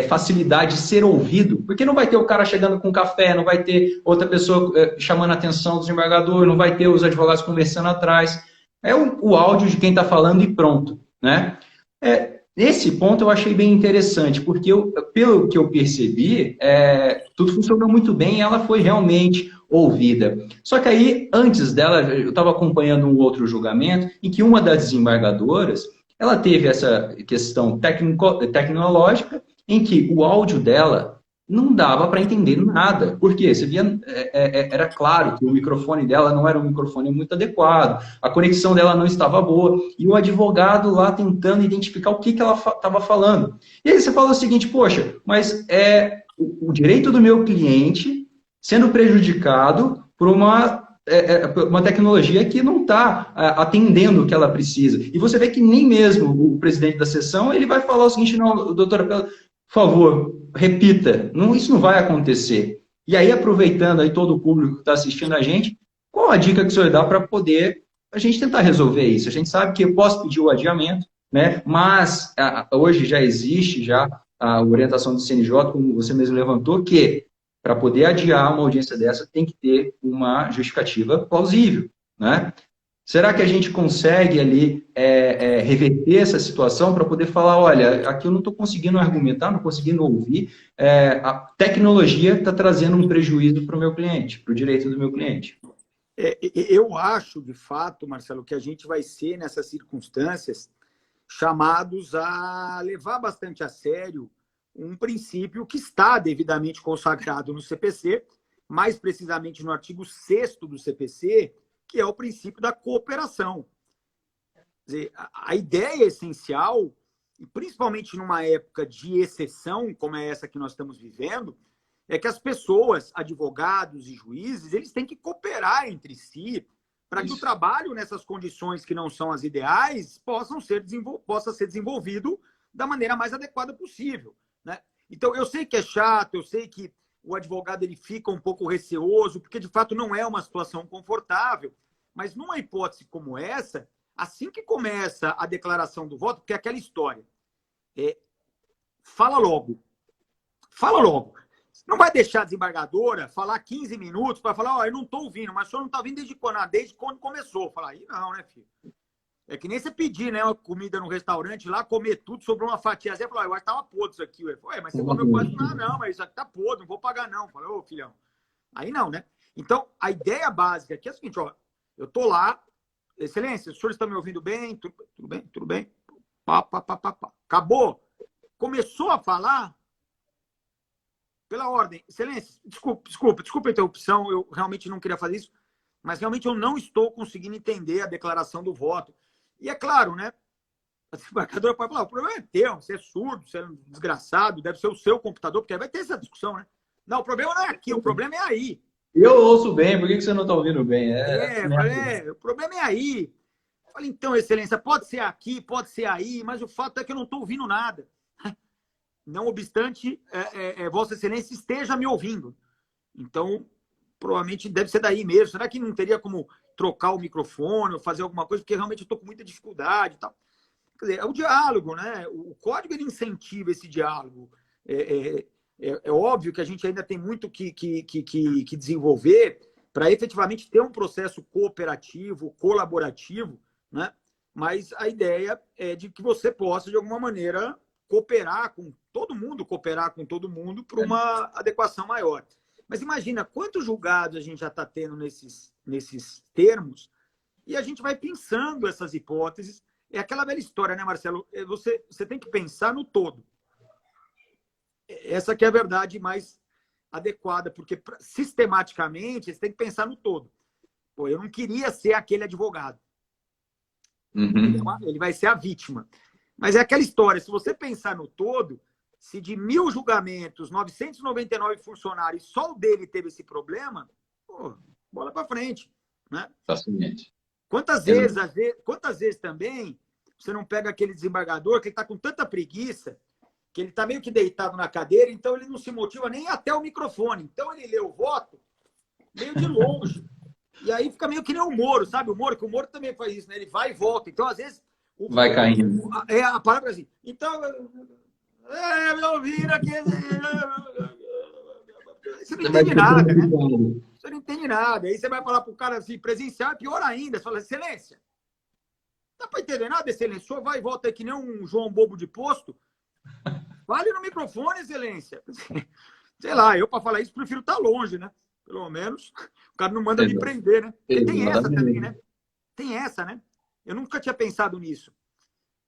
facilidade de ser ouvido? Porque não vai ter o cara chegando com café, não vai ter outra pessoa chamando a atenção do desembargador, não vai ter os advogados conversando atrás. é o áudio de quem está falando e pronto, né? Esse ponto eu achei bem interessante, porque pelo que eu percebi, tudo funcionou muito bem e ela foi realmente ouvida. Só que aí, antes dela, eu estava acompanhando um outro julgamento em que uma das desembargadoras, ela teve essa questão tecnológica em que o áudio dela não dava para entender nada. Por quê? Você via, era claro que o microfone dela não era um microfone muito adequado, a conexão dela não estava boa, e o advogado lá tentando identificar o que ela estava falando. E aí você fala o seguinte, poxa, mas o direito do meu cliente sendo prejudicado por uma tecnologia que não está atendendo o que ela precisa. E você vê que nem mesmo o presidente da sessão ele vai falar o seguinte, não, doutora, por favor, repita, isso não vai acontecer. E aí, aproveitando aí todo o público que está assistindo a gente, qual a dica que o senhor dá para poder a gente tentar resolver isso? A gente sabe que eu posso pedir o adiamento, né? Mas hoje já existe já a orientação do CNJ, como você mesmo levantou, que para poder adiar uma audiência dessa tem que ter uma justificativa plausível, né? Será que a gente consegue ali reverter essa situação para poder falar, olha, aqui eu não estou conseguindo argumentar, não conseguindo ouvir, a tecnologia está trazendo um prejuízo para o meu cliente, para o direito do meu cliente. Eu acho, de fato, Marcelo, que a gente vai ser, nessas circunstâncias, chamados a levar bastante a sério um princípio que está devidamente consagrado no CPC, mais precisamente no artigo 6º do CPC, que é o princípio da cooperação. Quer dizer, a ideia essencial, e principalmente numa época de exceção, como é essa que nós estamos vivendo, é que as pessoas, advogados e juízes, eles têm que cooperar entre si para que o trabalho nessas condições que não são as ideais possa ser desenvolvido da maneira mais adequada possível, né? Então, eu sei que é chato, eu sei que o advogado ele fica um pouco receoso, porque de fato não é uma situação confortável, mas numa hipótese como essa, assim que começa a declaração do voto, porque é aquela história, fala logo. Não vai deixar a desembargadora falar 15 minutos para falar, eu não estou ouvindo, mas o senhor não está ouvindo desde quando começou. Falar, aí não, né, filho? É que nem você pedir, né, uma comida no restaurante lá, comer tudo, sobrou uma fatia. Você fala, eu acho que estava podre isso aqui. Ué, mas você comeu quase nada, não, mas isso aqui está podre, não vou pagar não. Falei, ô, filhão. Aí não, né? Então, a ideia básica aqui é a seguinte, eu estou lá, excelência, os senhores estão me ouvindo bem? Tudo bem? Tudo bem? Pá. Acabou? Começou a falar, pela ordem. Excelência, desculpa a interrupção, eu realmente não queria fazer isso, mas realmente eu não estou conseguindo entender a declaração do voto. E é claro, né? A desembargadora pode falar, o problema é teu, você é surdo, você é um desgraçado, deve ser o seu computador, porque aí vai ter essa discussão, né? Não, o problema não é aqui, o problema é aí. Eu ouço bem, por que você não está ouvindo bem? O problema é aí. Eu falei, então, excelência, pode ser aqui, pode ser aí, mas o fato é que eu não estou ouvindo nada. Não obstante, Vossa Excelência esteja me ouvindo. Então, provavelmente deve ser daí mesmo. Será que não teria como trocar o microfone ou fazer alguma coisa? Porque realmente eu estou com muita dificuldade e tal. Quer dizer, é o diálogo, né? O código ele incentiva esse diálogo. É óbvio que a gente ainda tem muito que desenvolver para efetivamente ter um processo cooperativo, colaborativo, né? Mas a ideia é de que você possa, de alguma maneira, cooperar com todo mundo para uma adequação maior. Mas imagina quantos julgados a gente já está tendo nesses termos e a gente vai pensando essas hipóteses. É aquela velha história, né, Marcelo? Você tem que pensar no todo. Essa que é a verdade mais adequada, porque sistematicamente você tem que pensar no todo. Pô, eu não queria ser aquele advogado. Uhum. Ele vai ser a vítima. Mas é aquela história, se você pensar no todo, se de 1.000 julgamentos, 999 funcionários, só o dele teve esse problema, pô, bola para frente, né? Facilmente. Quantas vezes também você não pega aquele desembargador que ele está com tanta preguiça que ele está meio que deitado na cadeira, então ele não se motiva nem até o microfone. Então ele lê o voto meio de longe. E aí fica meio que nem o Moro, sabe? Que o Moro também faz isso, né? Ele vai e volta. Então, às vezes... Vai caindo. A palavra é assim. Então, meu filho aqui... Você não entende nada, né? Você não entende nada. Aí você vai falar para o cara assim, presencial é pior ainda. Você fala, excelência, Dá para entender nada, excelência? O senhor vai e volta aí que nem um João Bobo de posto? Fale no microfone, excelência. Sei lá, eu para falar isso prefiro estar longe, né? Pelo menos o cara não manda me prender, né? Porque tem essa também, né? Tem essa, né? Eu nunca tinha pensado nisso.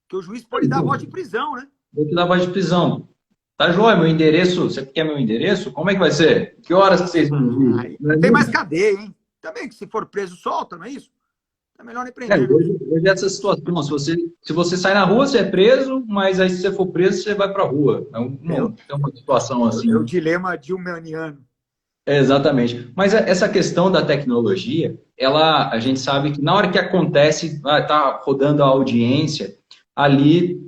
Que o juiz pode dar voz de prisão, né? Vou te dar voz de prisão. Tá joia, meu endereço, você quer meu endereço? Como é que vai ser? Que horas que vocês vão vir? Não tem mais cadeia, hein? Também que se for preso, solta, não é isso? É melhor nem prender. Hoje é essa situação, se você sai na rua, você é preso, mas aí se você for preso, você vai para a rua. É uma situação assim. É o dilema dilmaniano. Exatamente. Mas essa questão da tecnologia, a gente sabe que na hora que acontece, está rodando a audiência, ali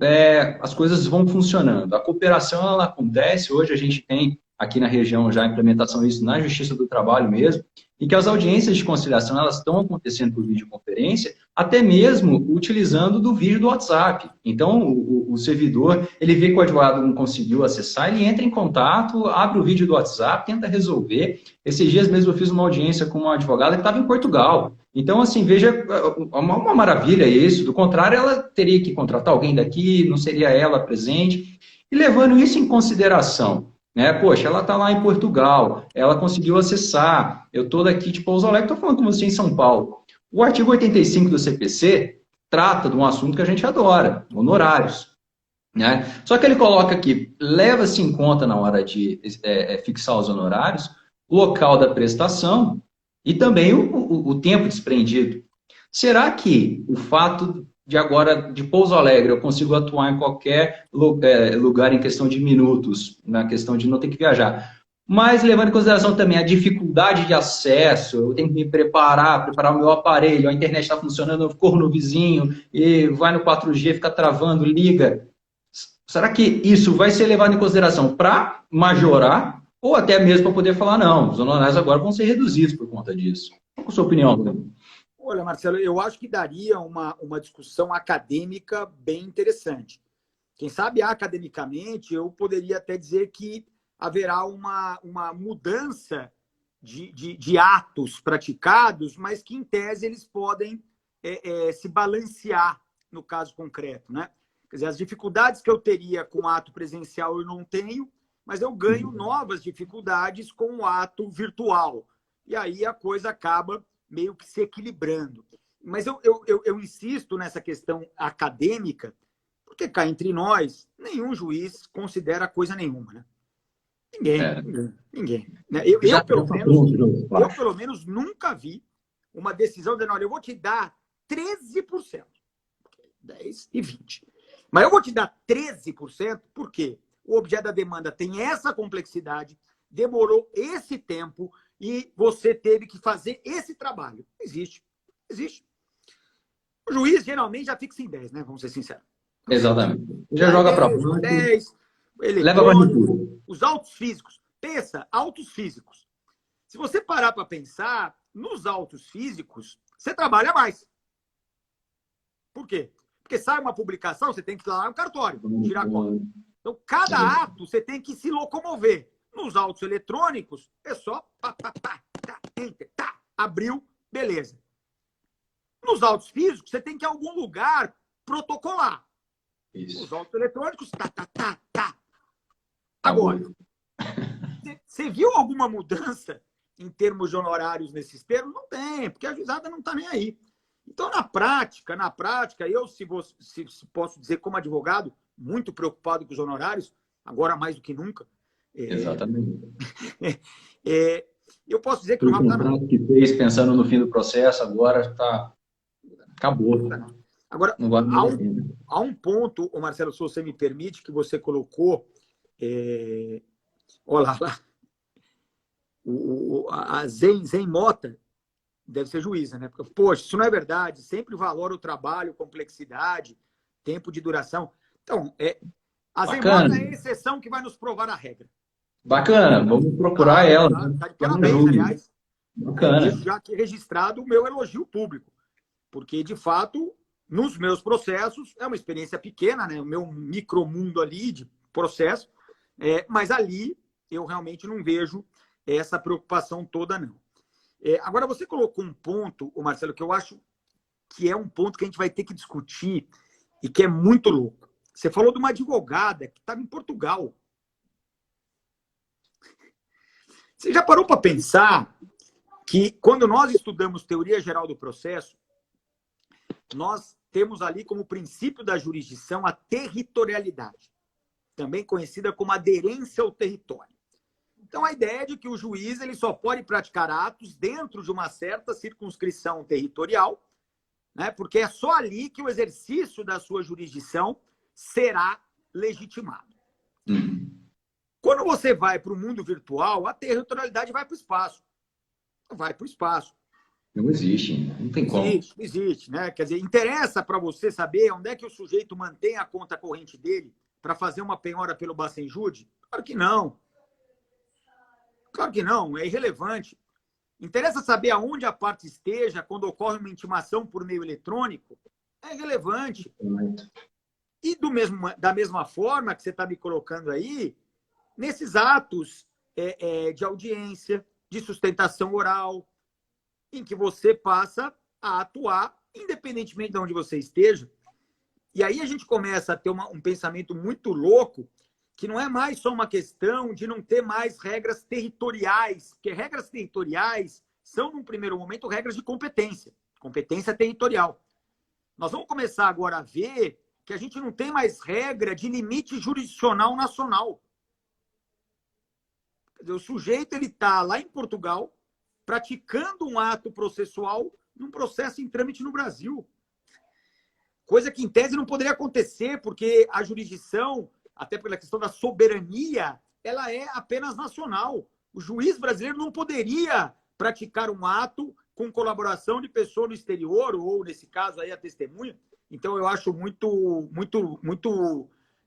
as coisas vão funcionando. A cooperação, ela acontece, hoje a gente tem aqui na região já a implementação disso na Justiça do Trabalho mesmo, e que as audiências de conciliação, elas estão acontecendo por videoconferência, até mesmo utilizando do vídeo do WhatsApp. Então, o servidor, ele vê que o advogado não conseguiu acessar, ele entra em contato, abre o vídeo do WhatsApp, tenta resolver. Esses dias mesmo eu fiz uma audiência com uma advogada que estava em Portugal. Então, assim, veja, uma maravilha isso. Do contrário, ela teria que contratar alguém daqui, não seria ela presente. E levando isso em consideração, né? Poxa, ela está lá em Portugal, ela conseguiu acessar, eu estou daqui de Pouso Alegre, estou falando com você em São Paulo. O artigo 85 do CPC trata de um assunto que a gente adora, honorários. Né? Só que ele coloca aqui, leva-se em conta na hora de fixar os honorários, o local da prestação e também o tempo desprendido. Será que o fato de agora, de Pouso Alegre, eu consigo atuar em qualquer lugar em questão de minutos, na questão de não ter que viajar? Mas levando em consideração também a dificuldade de acesso, eu tenho que me preparar o meu aparelho, a internet está funcionando, eu corro no vizinho, e vai no 4G, fica travando, liga. Será que isso vai ser levado em consideração para majorar ou até mesmo para poder falar, não, os honorários agora vão ser reduzidos por conta disso? Qual é a sua opinião, Bruno? Olha, Marcelo, eu acho que daria uma discussão acadêmica bem interessante. Quem sabe academicamente, eu poderia até dizer que haverá uma mudança de atos praticados, mas que, em tese, eles podem se balancear no caso concreto, né? Quer dizer, as dificuldades que eu teria com o ato presencial eu não tenho, mas eu ganho novas dificuldades com o ato virtual. E aí a coisa acaba meio que se equilibrando. Mas eu insisto nessa questão acadêmica, porque cá entre nós, nenhum juiz considera coisa nenhuma, né? Ninguém. Né? Eu, pelo menos, nunca vi uma decisão dizendo, olha, eu vou te dar 13%, 10 e 20%. Mas eu vou te dar 13% porque o objeto da demanda tem essa complexidade, demorou esse tempo e você teve que fazer esse trabalho. Existe. O juiz geralmente já fixa em 10, né? Vamos ser sinceros. Exatamente. Já joga para 10, leva para os autos físicos. Pensa, autos físicos. Se você parar para pensar, nos autos físicos, você trabalha mais. Por quê? Porque sai uma publicação, você tem que ir lá no cartório, tirar conta. Então, cada ato você tem que se locomover. Nos autos eletrônicos, é só enter, abriu, beleza. Nos autos físicos, você tem que ir a algum lugar protocolar. Isso. Nos autos eletrônicos, Agora, você viu alguma mudança em termos de honorários nesses termos? Não tem, porque a juizada não está nem aí. Então, na prática, eu, se posso dizer como advogado, muito preocupado com os honorários, agora mais do que nunca. Exatamente. Eu posso dizer que o contrato que fez pensando no fim do processo agora está acabou. Agora, há um ponto, Marcelo, se você me permite, que você colocou, olha lá, a Zen Mota deve ser juíza, né? Porque, poxa, isso não é verdade, sempre valora o trabalho, complexidade, tempo de duração. Então, a Zen Mota é a exceção que vai nos provar a regra. Bacana, vamos procurar ela. Tá de parabéns, aliás. Bacana. Deixo já aqui registrado o meu elogio público, porque, de fato, nos meus processos, é uma experiência pequena, né? O meu micromundo ali de processo, mas ali eu realmente não vejo essa preocupação toda, não. Agora, você colocou um ponto, Marcelo, que eu acho que é um ponto que a gente vai ter que discutir e que é muito louco. Você falou de uma advogada que estava em Portugal. Você já parou para pensar que quando nós estudamos teoria geral do processo, nós temos ali como princípio da jurisdição a territorialidade, também conhecida como aderência ao território. Então, a ideia é de que o juiz ele só pode praticar atos dentro de uma certa circunscrição territorial, né? Porque é só ali que o exercício da sua jurisdição será legitimado. Quando você vai para o mundo virtual, a territorialidade vai para o espaço. Vai para o espaço. Não existe, não tem como. Existe, né? Quer dizer, interessa para você saber onde é que o sujeito mantém a conta corrente dele para fazer uma penhora pelo Bacenjude? Claro que não. Claro que não, é irrelevante. Interessa saber aonde a parte esteja quando ocorre uma intimação por meio eletrônico? É irrelevante. E da mesma forma que você está me colocando aí, nesses atos de audiência, de sustentação oral, em que você passa a atuar independentemente de onde você esteja. E aí a gente começa a ter um pensamento muito louco, que não é mais só uma questão de não ter mais regras territoriais, porque regras territoriais são, num primeiro momento, regras de competência territorial. Nós vamos começar agora a ver que a gente não tem mais regra de limite jurisdicional nacional. Quer dizer, o sujeito está lá em Portugal, praticando um ato processual num processo em trâmite no Brasil. Coisa que, em tese, não poderia acontecer, porque a jurisdição, até pela questão da soberania, ela é apenas nacional. O juiz brasileiro não poderia praticar um ato com colaboração de pessoa no exterior, ou, nesse caso, aí, a testemunha. Então, eu acho muito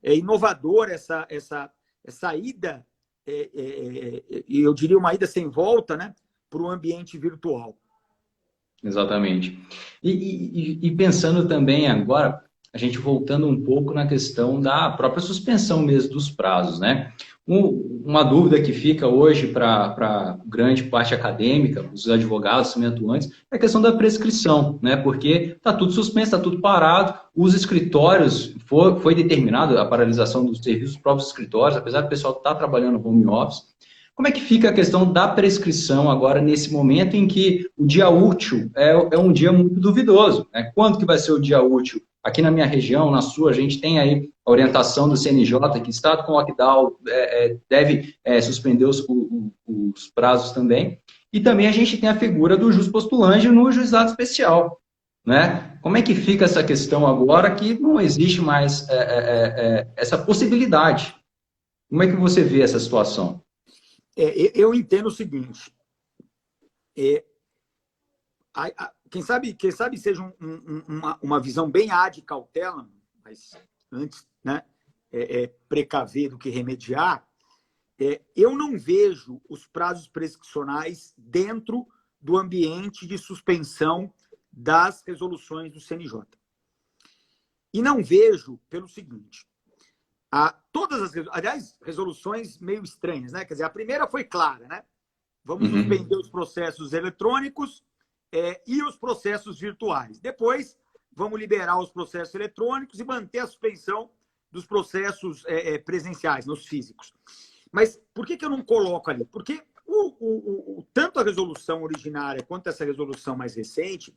inovador essa ida, eu diria uma ida sem volta, né, para o ambiente virtual. Exatamente. E pensando também agora, a gente voltando um pouco na questão da própria suspensão mesmo dos prazos, né? Uma dúvida que fica hoje para grande parte acadêmica, os advogados também atuantes, é a questão da prescrição, né? Porque está tudo suspenso, está tudo parado, os escritórios, foi determinado a paralisação dos serviços dos próprios escritórios, apesar do pessoal estar trabalhando no home office. Como é que fica a questão da prescrição agora, nesse momento em que o dia útil é um dia muito duvidoso, né? Quando que vai ser o dia útil? Aqui na minha região, na sua, a gente tem aí a orientação do CNJ, que estado com lockdown deve suspender os prazos também. E também a gente tem a figura do jus postulante no juizado especial, né? Como é que fica essa questão agora que não existe mais essa possibilidade? Como é que você vê essa situação? Eu entendo o seguinte, quem sabe seja uma visão bem de cautela, mas antes, né, precaver do que remediar, eu não vejo os prazos prescricionais dentro do ambiente de suspensão das resoluções do CNJ. E não vejo pelo seguinte... todas as resoluções meio estranhas, né? Quer dizer, a primeira foi clara, né? Vamos suspender os processos eletrônicos e os processos virtuais. Depois, vamos liberar os processos eletrônicos e manter a suspensão dos processos presenciais, nos físicos. Mas por que eu não coloco ali? Porque tanto a resolução originária quanto essa resolução mais recente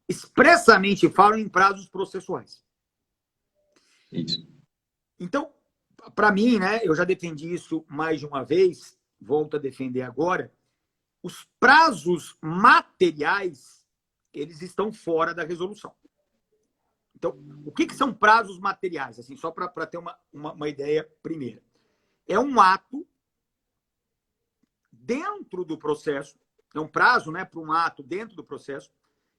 expressamente falam em prazos processuais. Isso. Então, para mim, né, eu já defendi isso mais de uma vez, volto a defender agora, os prazos materiais, eles estão fora da resolução. Então, o que são prazos materiais? Assim, só para ter uma ideia primeira. É um ato dentro do processo, é um prazo, né, para um ato dentro do processo,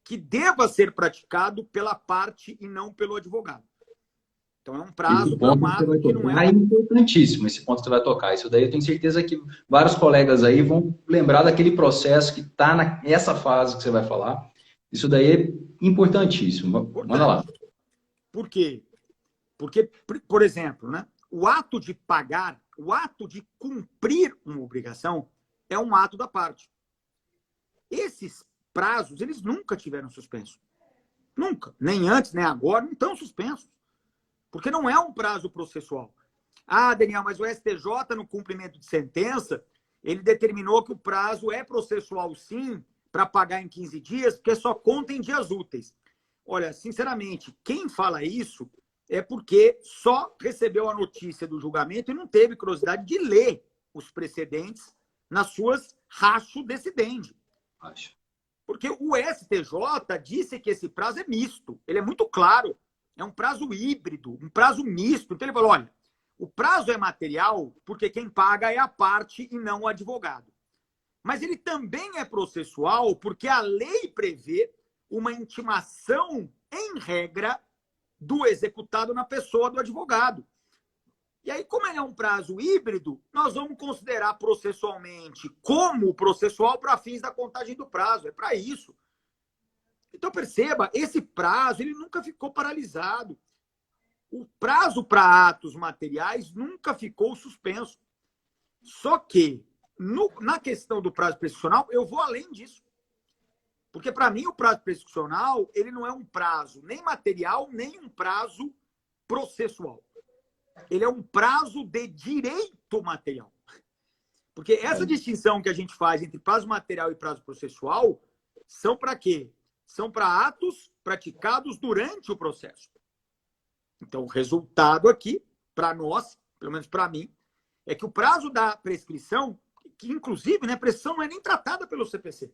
que deva ser praticado pela parte e não pelo advogado. Então, é um prazo para um ato que não é... É importantíssimo esse ponto que você vai tocar. Isso daí eu tenho certeza que vários colegas aí vão lembrar daquele processo que está nessa fase que você vai falar. Isso daí é importantíssimo. Manda lá. Por quê? Porque, por exemplo, né, o ato de pagar, o ato de cumprir uma obrigação é um ato da parte. Esses prazos, eles nunca tiveram suspenso. Nunca. Nem antes, nem agora, não estão suspensos. Porque não é um prazo processual. Ah, Daniel, mas o STJ, no cumprimento de sentença, ele determinou que o prazo é processual, sim, para pagar em 15 dias, porque só conta em dias úteis. Olha, sinceramente, quem fala isso é porque só recebeu a notícia do julgamento e não teve curiosidade de ler os precedentes nas suas ratio decidendi. Porque o STJ disse que esse prazo é misto. Ele é muito claro. É um prazo híbrido, um prazo misto. Então ele falou, olha, o prazo é material porque quem paga é a parte e não o advogado. Mas ele também é processual porque a lei prevê uma intimação, em regra, do executado na pessoa do advogado. E aí, como ele é um prazo híbrido, nós vamos considerar processualmente como processual para fins da contagem do prazo. É para isso. Então, perceba, esse prazo ele nunca ficou paralisado. O prazo para atos materiais nunca ficou suspenso. Só que, na questão do prazo prescricional, eu vou além disso. Porque, para mim, o prazo prescricional ele não é um prazo nem material, nem um prazo processual. Ele é um prazo de direito material. Porque essa distinção que a gente faz entre prazo material e prazo processual são para quê? São para atos praticados durante o processo. Então, o resultado aqui, para nós, pelo menos para mim, é que o prazo da prescrição, que inclusive, né, a prescrição não é nem tratada pelo CPC.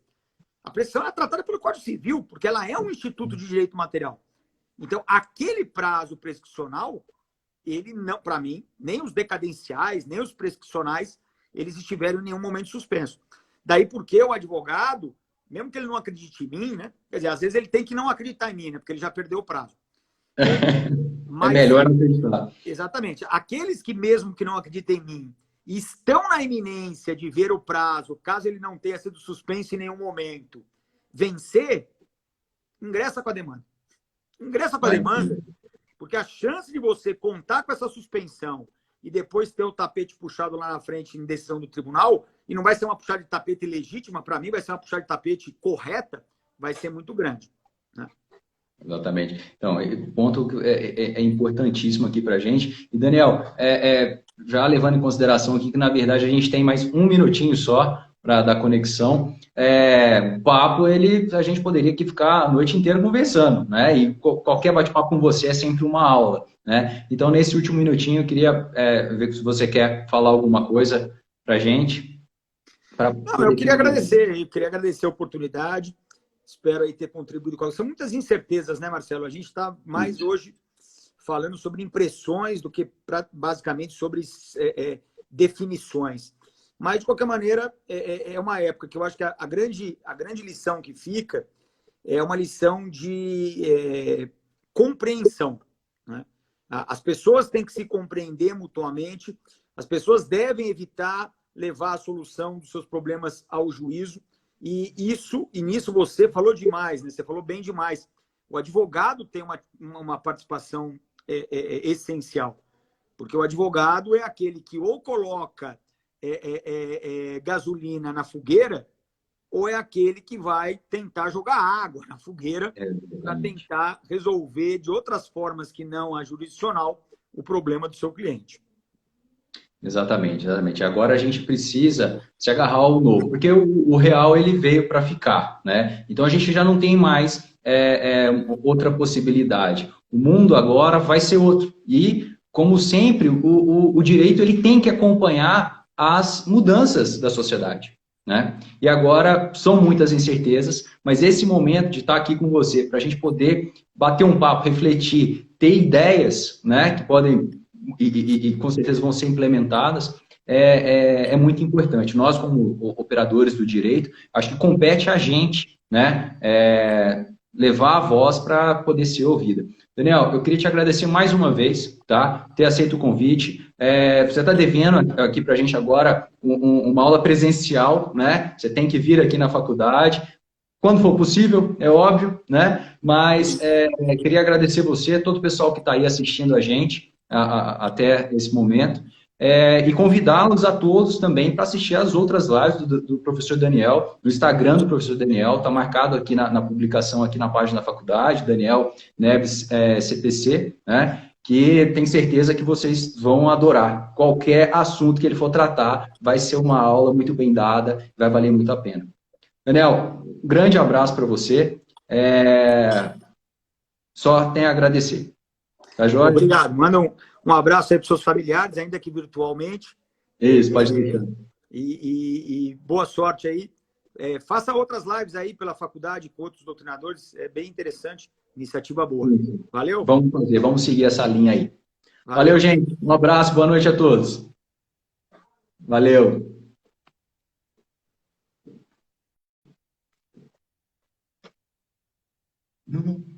A prescrição é tratada pelo Código Civil, porque ela é um instituto de direito material. Então, aquele prazo prescricional, ele não, para mim, nem os decadenciais, nem os prescricionais, eles estiveram em nenhum momento suspensos. Daí porque o advogado, mesmo que ele não acredite em mim, né? Quer dizer, às vezes ele tem que não acreditar em mim, né? Porque ele já perdeu o prazo. Mas, é melhor não acreditar. Exatamente. Aqueles que, mesmo que não acreditem em mim, estão na iminência de ver o prazo, caso ele não tenha sido suspenso em nenhum momento, vencer, ingressa com a demanda. Ingressa com a demanda, porque a chance de você contar com essa suspensão e depois ter o tapete puxado lá na frente em decisão do tribunal, e não vai ser uma puxada de tapete legítima, para mim vai ser uma puxada de tapete correta, vai ser muito grande. Né? Exatamente. Então, o ponto é importantíssimo aqui para a gente. E, Daniel, já levando em consideração aqui que, na verdade, a gente tem mais um minutinho só para dar conexão. O papo, a gente poderia aqui ficar a noite inteira conversando, né? E qualquer bate-papo com você é sempre uma aula, né? Então, nesse último minutinho, eu queria ver se você quer falar alguma coisa para a gente. Não, eu queria agradecer a oportunidade. Espero aí ter contribuído com... São muitas incertezas, né, Marcelo? A gente está mais hoje falando sobre impressões do que basicamente sobre definições. Mas, de qualquer maneira, é uma época que eu acho que a grande lição que fica é uma lição de compreensão. Né? As pessoas têm que se compreender mutuamente, as pessoas devem evitar levar a solução dos seus problemas ao juízo. E nisso você falou demais, né? Você falou bem demais. O advogado tem uma participação essencial, porque o advogado é aquele que ou coloca gasolina na fogueira, ou é aquele que vai tentar jogar água na fogueira para tentar resolver de outras formas que não a jurisdicional o problema do seu cliente. Exatamente, exatamente. Agora a gente precisa se agarrar ao novo, porque o real ele veio para ficar, né? Então a gente já não tem mais outra possibilidade. O mundo agora vai ser outro. E, como sempre, o direito ele tem que acompanhar as mudanças da sociedade, né? E agora são muitas incertezas, mas esse momento de estar aqui com você, para a gente poder bater um papo, refletir, ter ideias, né, que podem... E com certeza vão ser implementadas, é muito importante. Nós, como operadores do direito, acho que compete a gente, né, levar a voz para poder ser ouvida. Daniel, eu queria te agradecer mais uma vez, tá, ter aceito o convite. Você está devendo aqui para a gente agora uma aula presencial, né? Você tem que vir aqui na faculdade, quando for possível, é óbvio, né? Mas queria agradecer você, todo o pessoal que está aí assistindo a gente, até esse momento. e convidá-los a todos também para assistir às outras lives do professor Daniel, no Instagram do professor Daniel, está marcado aqui na publicação, aqui na página da faculdade, Daniel Neves CPC, né? Que tenho certeza que vocês vão adorar. Qualquer assunto que ele for tratar, vai ser uma aula muito bem dada, vai valer muito a pena. Daniel, um grande abraço para você. Só tenho a agradecer. Tá, joia? Obrigado. Manda um abraço aí para os seus familiares, ainda que virtualmente. Isso, pode deixar. E boa sorte aí. Faça outras lives aí pela faculdade com outros doutrinadores. É bem interessante. Iniciativa boa. Valeu? Vamos fazer, vamos seguir essa linha aí. Valeu, gente. Um abraço, boa noite a todos. Valeu. Não.